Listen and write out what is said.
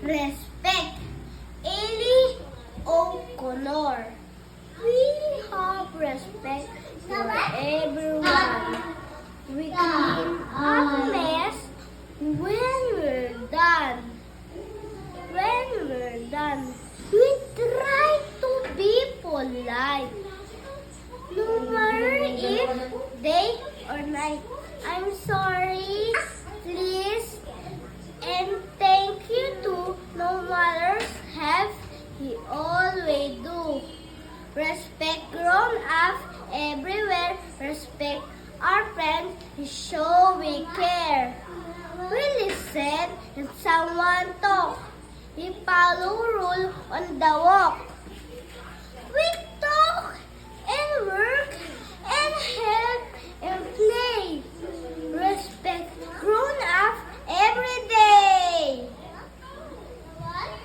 Respect. Eli O'Connor. We have respect for everyone. We clean up mess when we're done. When we're done, we try to be polite. No matter if day or night. I'm sorry, please, and thank you to no matter have he always do. Respect grown up everywhere. Respect our friends. Show we care. We listen if someone talk. We follow rule on the walk.